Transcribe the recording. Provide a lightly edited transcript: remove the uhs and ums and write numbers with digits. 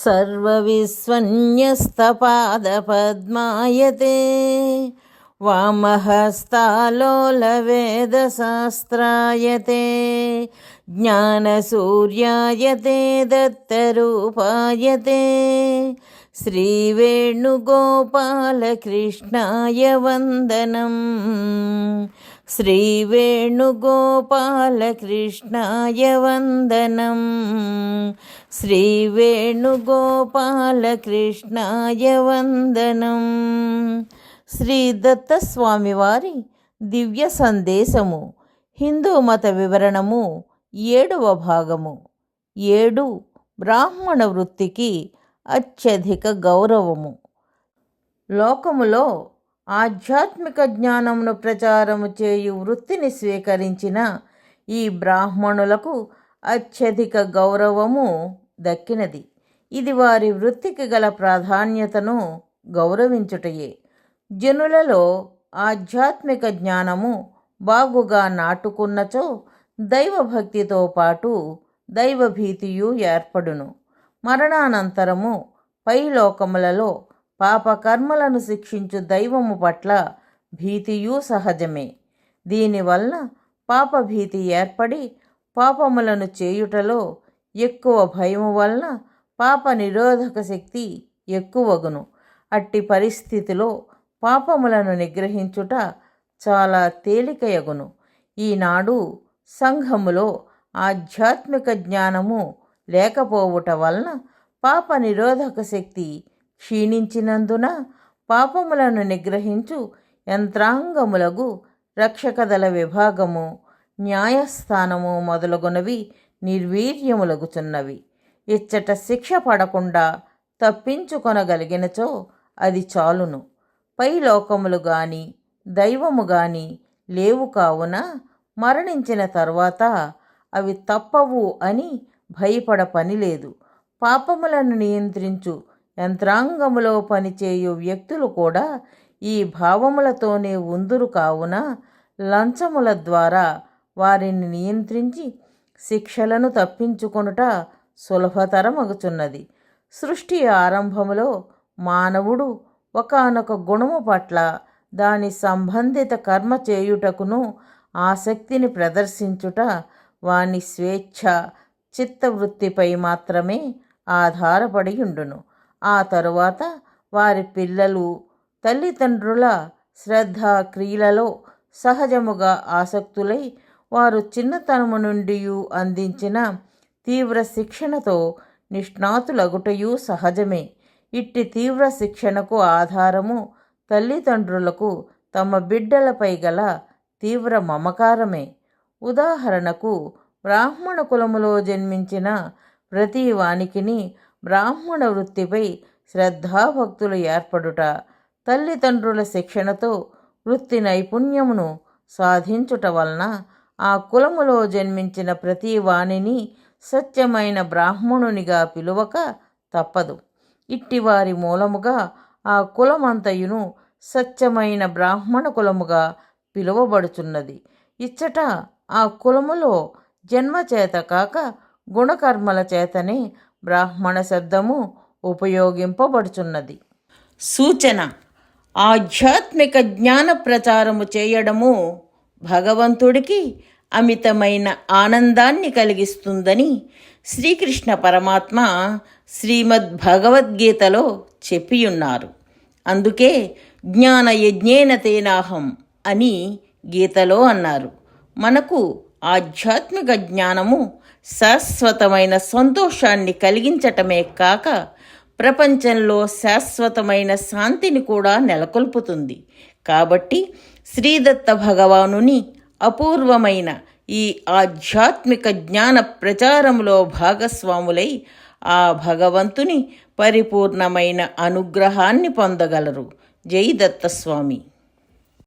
सर्वविस्वन्यस्तपादपद्मायते वामहस्तालोलवेदशास्त्रायते ज्ञानसूर्यायते दत्तरूपायते श्रीवेणुगोपालकृष्णाय वन्दनम् श्रीवेणुगोपालकृष्णाय वन्दनम् श्रीवेणुगोपालकृष्णाय वन्दनम् శ్రీ దత్తస్వామి వారి దివ్య సందేశము హిందూ మత వివరణము 7వ భాగము 7 బ్రాహ్మణ వృత్తికి అత్యధిక గౌరవము. లోకములో ఆధ్యాత్మిక జ్ఞానమును ప్రచారము చేయు వృత్తిని స్వీకరించిన ఈ బ్రాహ్మణులకు అత్యధిక గౌరవము దక్కినది. ఇది వారి వృత్తికి గల ప్రాధాన్యతను గౌరవించుటయే. జనులలో ఆధ్యాత్మిక జ్ఞానము బాగుగా నాటుకున్నచో దైవభక్తితో పాటు దైవభీతియు ఏర్పడును. మరణానంతరము పైలోకములలో పాపకర్మలను శిక్షించు దైవము పట్ల భీతియు సహజమే. దీనివల్ల పాపభీతి ఏర్పడి పాపములను చేయుటలో ఎక్కువ భయము వలన పాప నిరోధక శక్తి ఎక్కువగును. అట్టి పరిస్థితిలో పాపములను నిగ్రహించుట చాలా తేలికయగును. ఈనాడు సంఘములో ఆధ్యాత్మిక జ్ఞానము లేకపోవుట వలన పాప నిరోధక శక్తి క్షీణించినందున పాపములను నిగ్రహించు యంత్రాంగములగు రక్షకదళ విభాగము, న్యాయస్థానము మొదలగునవి నిర్వీర్యములగుచున్నవి. ఇచ్చట శిక్ష పడకుండా తప్పించుకొనగలిగినచో అది చాలును. పైలోకములు గాని దైవము గాని లేవు కావున మరణించిన తర్వాత అవి తప్పవు అని భయపడ పనిలేదు. పాపములను నియంత్రించు యంత్రాంగములో పనిచేయు వ్యక్తులు కూడా ఈ భావములతోనే ఉందురు కావున లంచముల ద్వారా వారిని నియంత్రించి శిక్షలను తప్పించుకొనుట సులభతరమగుచున్నది. సృష్టి ఆరంభములో మానవుడు ఒకానొక గుణము పట్ల దాని సంబంధిత కర్మ చేయుటకును ఆసక్తిని ప్రదర్శించుట వాని స్వేచ్ఛ చిత్తవృత్తిపై మాత్రమే ఆధారపడి ఉండును. ఆ తరువాత వారి పిల్లలు తల్లిదండ్రుల శ్రద్ధ క్రియలలో సహజముగా ఆసక్తులై వారు చిన్నతనము నుండి అందించిన తీవ్ర శిక్షణతో నిష్ణాతులగుటయు సహజమే. ఇట్టి తీవ్ర శిక్షణకు ఆధారము తల్లిదండ్రులకు తమ బిడ్డలపై గల తీవ్ర మమకారమే. ఉదాహరణకు బ్రాహ్మణ కులములో జన్మించిన ప్రతి వానికిని బ్రాహ్మణ వృత్తిపై శ్రద్ధాభక్తులు ఏర్పడుట, తల్లిదండ్రుల శిక్షణతో వృత్తి నైపుణ్యమును సాధించుట వలన ఆ కులములో జన్మించిన ప్రతి వానిని సత్యమైన బ్రాహ్మణునిగా పిలువక తప్పదు. ఇట్టివారి మూలముగా ఆ కులమంతయును సత్యమైన బ్రాహ్మణ కులముగా పిలువబడుచున్నది. ఇచ్చట ఆ కులములో జన్మచేత కాక గుణకర్మల చేతనే బ్రాహ్మణ శబ్దము ఉపయోగింపబడుచున్నది. సూచన: ఆధ్యాత్మిక జ్ఞాన ప్రచారము చేయడము భగవంతుడికి అమితమైన ఆనందాన్ని కలిగిస్తుందని శ్రీకృష్ణ పరమాత్మ శ్రీమద్భగవద్గీతలో చెప్పియున్నారు. అందుకే జ్ఞాన యజ్ఞేన తేనాహం అని గీతలో అన్నారు. మనకు ఆధ్యాత్మిక జ్ఞానము శాశ్వతమైన సంతోషాన్ని కలిగించటమే కాక ప్రపంచంలో శాశ్వతమైన శాంతిని కూడా నెలకొల్పుతుంది. కాబట్టి శ్రీదత్త భగవానుని అపూర్వమైన ఈ ఆధ్యాత్మిక జ్ఞాన ప్రచారంలో భాగస్వాములై ఆ భగవంతుని పరిపూర్ణమైన అనుగ్రహాన్ని పొందగలరు. జై దత్తస్వామి.